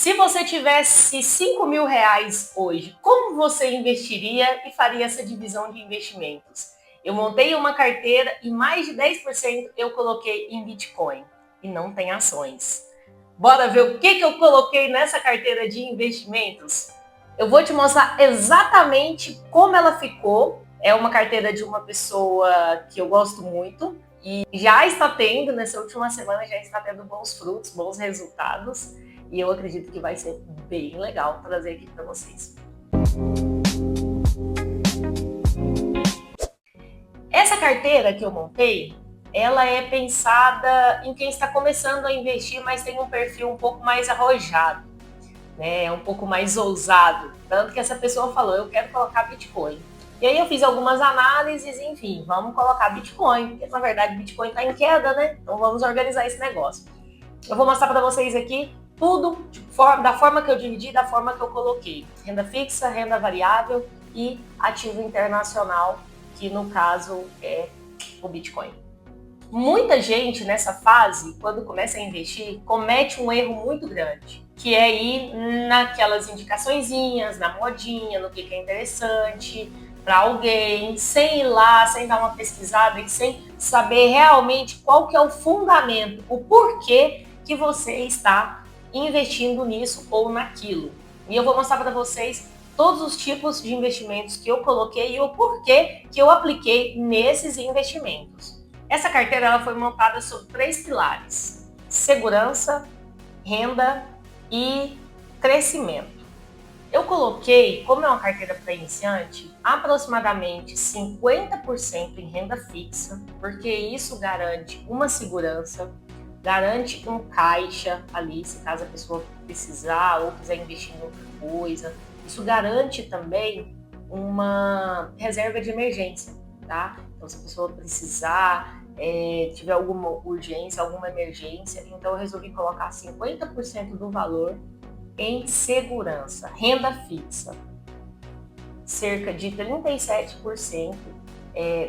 Se você tivesse 5 mil reais hoje, como você investiria e faria essa divisão de investimentos? Eu montei uma carteira e mais de 10% eu coloquei em Bitcoin e não tem ações. Bora ver o que eu coloquei nessa carteira de investimentos? Eu vou te mostrar exatamente como ela ficou. É uma carteira de uma pessoa que eu gosto muito e já está tendo, nessa última semana, já está tendo bons frutos, bons resultados. E eu acredito que vai ser bem legal trazer aqui para vocês. Essa carteira que eu montei, ela é pensada em quem está começando a investir, mas tem um perfil um pouco mais arrojado, né? Um pouco mais ousado. Tanto que essa pessoa falou, eu quero colocar Bitcoin. E aí eu fiz algumas análises, enfim, vamos colocar Bitcoin, porque na verdade Bitcoin está em queda, né? Então vamos organizar esse negócio. Eu vou mostrar para vocês aqui tudo da forma que eu dividi, da forma que eu coloquei. Renda fixa, renda variável e ativo internacional, que no caso é o Bitcoin. Muita gente nessa fase, quando começa a investir, comete um erro muito grande, que é ir naquelas indicaçõezinhas, na modinha, no que é interessante para alguém, sem ir lá, sem dar uma pesquisada e sem saber realmente qual que é o fundamento, o porquê que você está investindo nisso ou naquilo. E eu vou mostrar para vocês todos os tipos de investimentos que eu coloquei e o porquê que eu apliquei nesses investimentos. Essa carteira ela foi montada sobre 3 pilares: segurança, renda e crescimento. Eu coloquei, como é uma carteira para iniciante, aproximadamente 50% em renda fixa, porque isso garante uma segurança, garante um caixa ali, se caso a pessoa precisar ou quiser investir em outra coisa. Isso garante também uma reserva de emergência, tá? Então, se a pessoa precisar, tiver alguma urgência, alguma emergência, então eu resolvi colocar 50% do valor em segurança. Renda fixa, cerca de 37%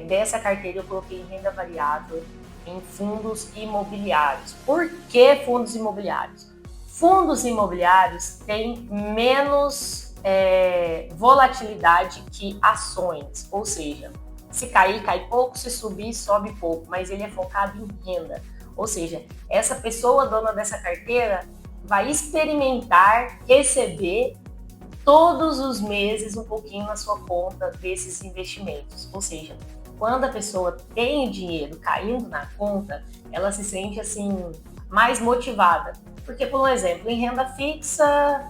dessa carteira eu coloquei em renda variável, em fundos imobiliários. Por que fundos imobiliários? Fundos imobiliários têm menos volatilidade que ações, ou seja, se cair, cai pouco, se subir, sobe pouco, mas ele é focado em renda. Ou seja, essa pessoa dona dessa carteira vai experimentar, receber todos os meses um pouquinho na sua conta desses investimentos. Ou seja, quando a pessoa tem dinheiro caindo na conta, ela se sente assim mais motivada. Porque, por exemplo, em renda fixa,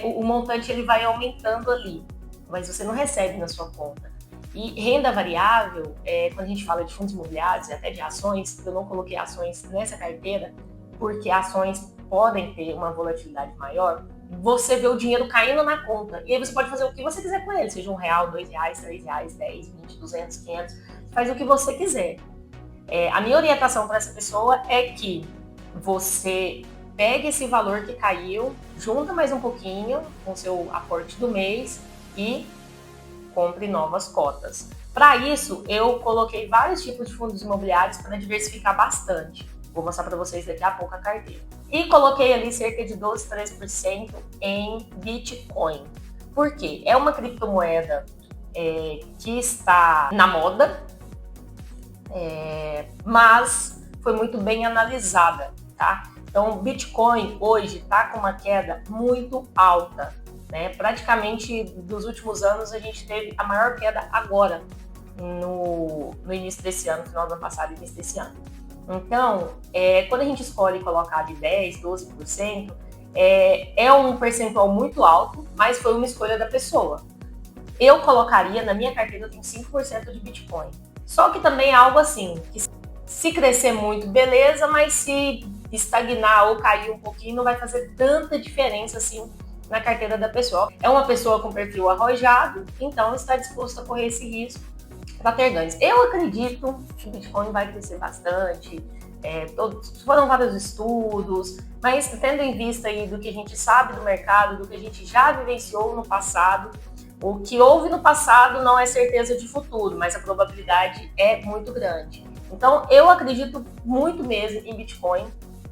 o montante ele vai aumentando ali, mas você não recebe na sua conta. E renda variável, quando a gente fala de fundos imobiliários e até de ações, eu não coloquei ações nessa carteira, porque ações podem ter uma volatilidade maior. Você vê o dinheiro caindo na conta, e aí você pode fazer o que você quiser com ele, seja R$1, R$2, R$3, 10, 20, 200, 500, faz o que você quiser. A minha orientação para essa pessoa é que você pegue esse valor que caiu, junta mais um pouquinho com o seu aporte do mês e compre novas cotas. Para isso, eu coloquei vários tipos de fundos imobiliários para diversificar bastante. Vou mostrar para vocês daqui a pouco a carteira. E coloquei ali cerca de 12, 13% em Bitcoin. Por quê? É uma criptomoeda que está na moda, mas foi muito bem analisada, tá? Então, o Bitcoin hoje está com uma queda muito alta, né? Praticamente dos últimos anos a gente teve a maior queda agora, no início desse ano, final do ano passado, início desse ano. Então, quando a gente escolhe colocar ali 10, 12%, é um percentual muito alto, mas foi uma escolha da pessoa. Eu colocaria, na minha carteira, eu tenho 5% de Bitcoin. Só que também é algo assim, que se crescer muito, beleza, mas se estagnar ou cair um pouquinho, não vai fazer tanta diferença assim na carteira da pessoa. É uma pessoa com perfil arrojado, então está disposto a correr esse risco para ter ganhos. Eu acredito que o Bitcoin vai crescer bastante, foram vários estudos, mas tendo em vista aí do que a gente sabe do mercado, do que a gente já vivenciou no passado, o que houve no passado não é certeza de futuro, mas a probabilidade é muito grande. Então, eu acredito muito mesmo em Bitcoin.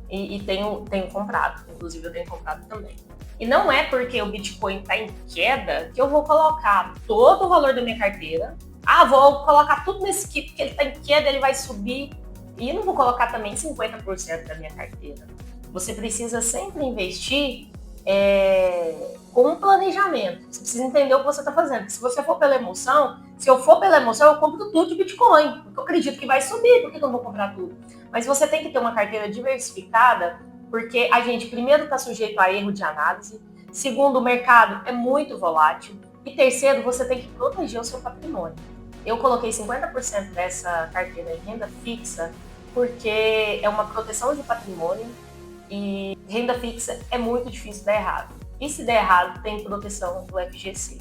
e tenho comprado, inclusive eu tenho comprado também. E não é porque o Bitcoin está em queda que eu vou colocar todo o valor da minha carteira. Ah, vou colocar tudo nesse aqui porque ele está em queda, ele vai subir. E não vou colocar também 50% da minha carteira. Você precisa sempre investir com um planejamento. Você precisa entender o que você está fazendo. Se você for pela emoção, se eu for pela emoção, eu compro tudo de Bitcoin, porque eu acredito que vai subir, por que eu não vou comprar tudo? Mas você tem que ter uma carteira diversificada, porque a gente, primeiro, está sujeito a erro de análise, segundo, o mercado é muito volátil, e terceiro, você tem que proteger o seu patrimônio. Eu coloquei 50% dessa carteira em renda fixa, porque é uma proteção de patrimônio, e renda fixa é muito difícil dar errado. E se der errado, tem proteção do FGC.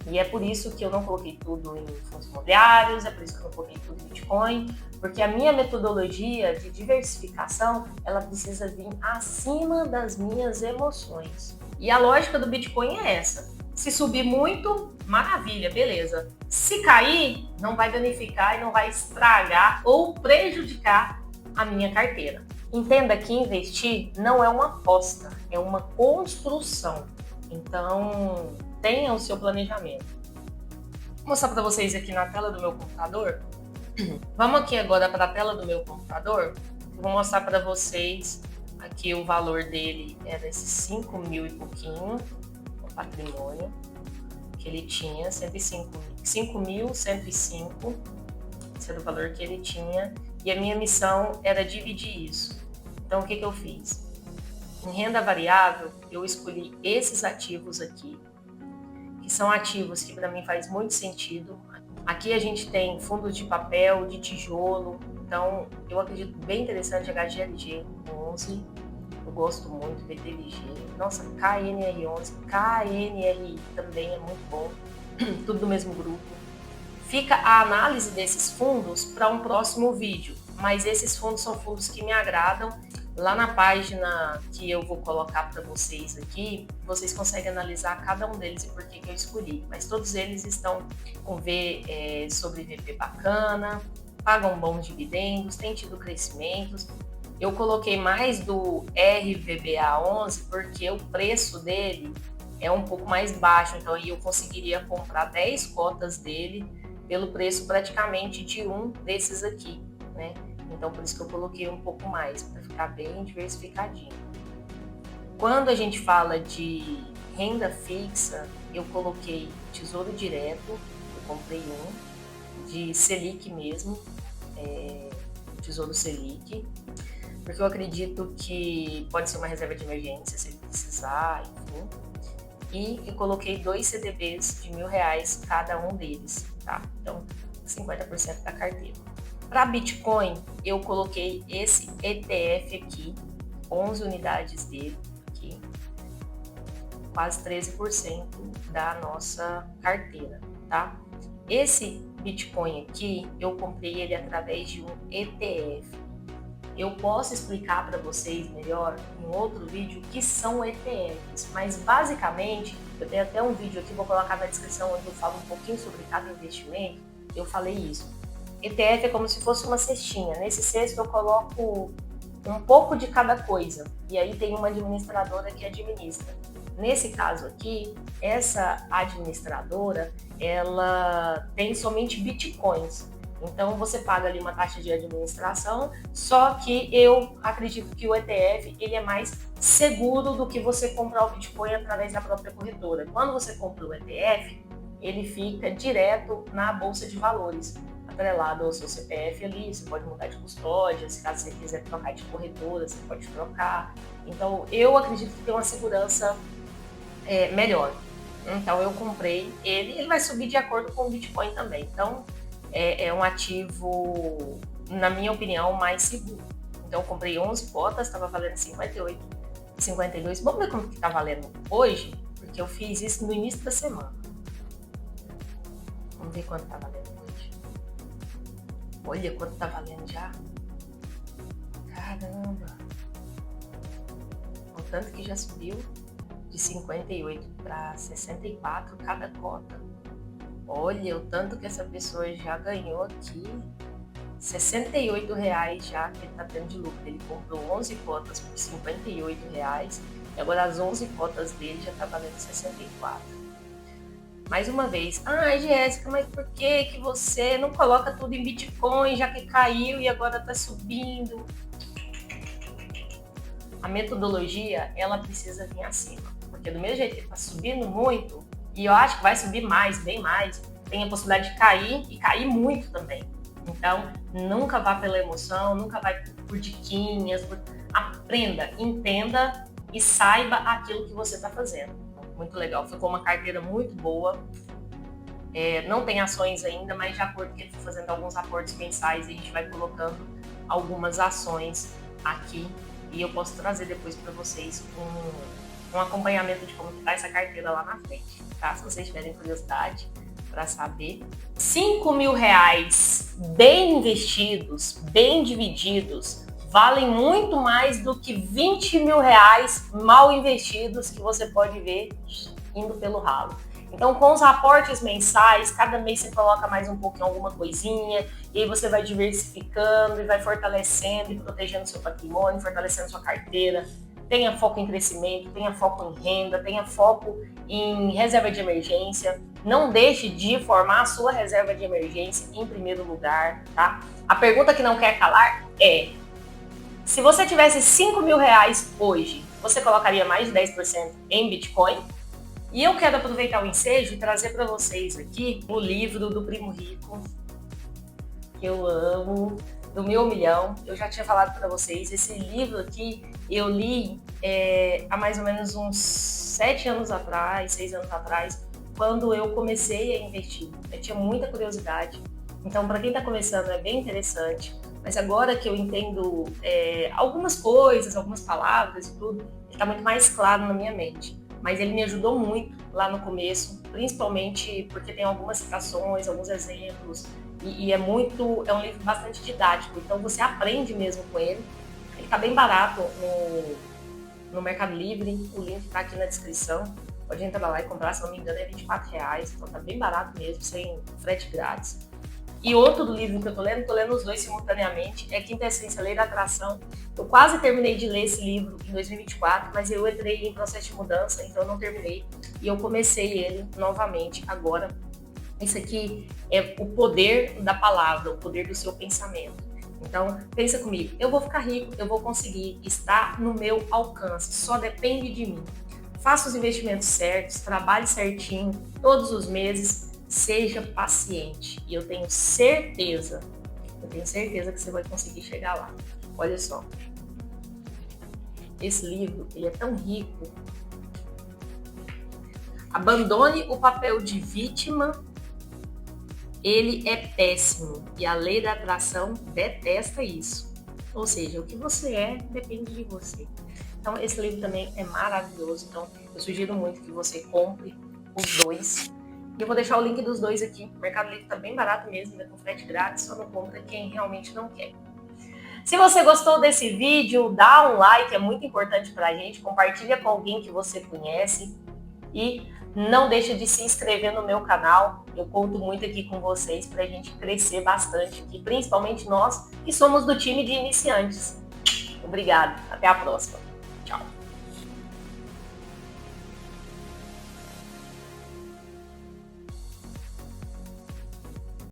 E é por isso que eu não coloquei tudo em fundos imobiliários, é por isso que eu não coloquei tudo em Bitcoin, porque a minha metodologia de diversificação, ela precisa vir acima das minhas emoções. E a lógica do Bitcoin é essa. Se subir muito, maravilha, beleza. Se cair, não vai danificar e não vai estragar ou prejudicar a minha carteira. Entenda que investir não é uma aposta, é uma construção. Então, tenha o seu planejamento. Vou mostrar para vocês aqui na tela do meu computador. Vamos aqui agora para a tela do meu computador. Vou mostrar para vocês aqui o valor dele era esses 5 mil e pouquinho, o patrimônio que ele tinha, 5.105, esse era o valor que ele tinha. E a minha missão era dividir isso. Então, o que eu fiz? Em renda variável, eu escolhi esses ativos aqui, que são ativos que para mim faz muito sentido. Aqui a gente tem fundos de papel, de tijolo, então eu acredito bem interessante HGLG 11, eu gosto muito, BTLG, nossa, KNR11, KNRI também é muito bom, tudo do mesmo grupo. Fica a análise desses fundos para um próximo vídeo, mas esses fundos são fundos que me agradam. Lá na página que eu vou colocar para vocês aqui, vocês conseguem analisar cada um deles e por que eu escolhi. Mas todos eles estão com sobre VP bacana, pagam bons dividendos, têm tido crescimentos. Eu coloquei mais do RVBA11 porque o preço dele é um pouco mais baixo, então aí eu conseguiria comprar 10 cotas dele pelo preço praticamente de um desses aqui, né? Então, por isso que eu coloquei um pouco mais, para ficar bem diversificadinho. Quando a gente fala de renda fixa, eu coloquei Tesouro Direto, eu comprei um, de Selic mesmo, Tesouro Selic, porque eu acredito que pode ser uma reserva de emergência se precisar, enfim. E eu coloquei 2 CDBs de R$1.000 cada um deles, tá? Então, 50% da carteira. Para Bitcoin, eu coloquei esse ETF aqui, 11 unidades dele, aqui, quase 13% da nossa carteira, tá? Esse Bitcoin aqui, eu comprei ele através de um ETF. Eu posso explicar para vocês melhor em outro vídeo o que são ETFs, mas basicamente, eu tenho até um vídeo aqui, vou colocar na descrição, onde eu falo um pouquinho sobre cada investimento, eu falei isso. ETF é como se fosse uma cestinha. Nesse cesto eu coloco um pouco de cada coisa. E aí tem uma administradora que administra. Nesse caso aqui, essa administradora, ela tem somente bitcoins. Então você paga ali uma taxa de administração, só que eu acredito que o ETF ele é mais seguro do que você comprar o Bitcoin através da própria corretora. Quando você compra o ETF, ele fica direto na bolsa de valores, atrelado ao seu CPF ali, você pode mudar de custódia, se caso você quiser trocar de corretora, você pode trocar. Então, eu acredito que tem uma segurança melhor. Então, eu comprei ele vai subir de acordo com o Bitcoin também. Então, é um ativo, na minha opinião, mais seguro. Então, eu comprei 11 cotas, estava valendo 58, 52. Vamos ver como que está valendo hoje, porque eu fiz isso no início da semana. Vamos ver quanto está valendo hoje. Olha quanto está valendo já. Caramba! O tanto que já subiu de 58 para 64 cada cota. Olha o tanto que essa pessoa já ganhou aqui. R$ 68 já que ele está tendo de lucro. Ele comprou 11 cotas por R$ 58 e agora as 11 cotas dele já está valendo 64. Mais uma vez, Jéssica, mas por que você não coloca tudo em Bitcoin, já que caiu e agora está subindo? A metodologia, ela precisa vir acima, porque do mesmo jeito que está subindo muito, e eu acho que vai subir mais, bem mais, tem a possibilidade de cair e cair muito também. Então, nunca vá pela emoção, nunca vá por diquinhas, aprenda, entenda e saiba aquilo que você está fazendo. Muito legal, ficou uma carteira muito boa. Não tem ações ainda, mas de acordo com que ele for fazendo alguns aportes mensais, a gente vai colocando algumas ações aqui e eu posso trazer depois para vocês um acompanhamento de como está essa carteira lá na frente, tá? Se vocês tiverem curiosidade para saber. R$ 5.000 bem investidos, bem divididos, valem muito mais do que R$ 20.000 mal investidos que você pode ver indo pelo ralo. Então, com os aportes mensais, cada mês você coloca mais um pouco em alguma coisinha, e aí você vai diversificando e vai fortalecendo e protegendo seu patrimônio, fortalecendo sua carteira. Tenha foco em crescimento, tenha foco em renda, tenha foco em reserva de emergência. Não deixe de formar a sua reserva de emergência em primeiro lugar, tá? A pergunta que não quer calar é: se você tivesse R$ 5.000 hoje, você colocaria mais de 10% em Bitcoin? E eu quero aproveitar o ensejo e trazer para vocês aqui o livro do Primo Rico, que eu amo, do Meu Milhão. Eu já tinha falado para vocês, esse livro aqui eu li há mais ou menos uns 7 anos atrás, 6 anos atrás, quando eu comecei a investir. Eu tinha muita curiosidade. Então, para quem está começando, é bem interessante. Mas agora que eu entendo algumas coisas, algumas palavras e tudo, está muito mais claro na minha mente. Mas ele me ajudou muito lá no começo, principalmente porque tem algumas citações, alguns exemplos, e é um livro bastante didático, então você aprende mesmo com ele. Ele está bem barato no Mercado Livre, o link está aqui na descrição, pode entrar lá e comprar, se não me engano é R$ 24, então está bem barato mesmo, sem frete grátis. E outro do livro que eu tô lendo os dois simultaneamente, é Quinta Essência, Lei da Atração. Eu quase terminei de ler esse livro em 2024, mas eu entrei em processo de mudança, então eu não terminei. E eu comecei ele novamente agora. Esse aqui é o poder da palavra, o poder do seu pensamento. Então, pensa comigo, eu vou ficar rico, eu vou conseguir, está no meu alcance, só depende de mim. Faça os investimentos certos, trabalhe certinho, todos os meses, seja paciente. E eu tenho certeza que você vai conseguir chegar lá. Olha só, esse livro, ele é tão rico. Abandone o papel de vítima, ele é péssimo. E a lei da atração detesta isso. Ou seja, o que você é depende de você. Então, esse livro também é maravilhoso. Então, eu sugiro muito que você compre os dois. E eu vou deixar o link dos dois aqui. O Mercado Livre tá bem barato mesmo, né? Com frete grátis, só não compra quem realmente não quer. Se você gostou desse vídeo, dá um like, é muito importante pra gente. Compartilha com alguém que você conhece. E não deixa de se inscrever no meu canal. Eu conto muito aqui com vocês pra gente crescer bastante aqui, principalmente nós que somos do time de iniciantes. Obrigada, até a próxima.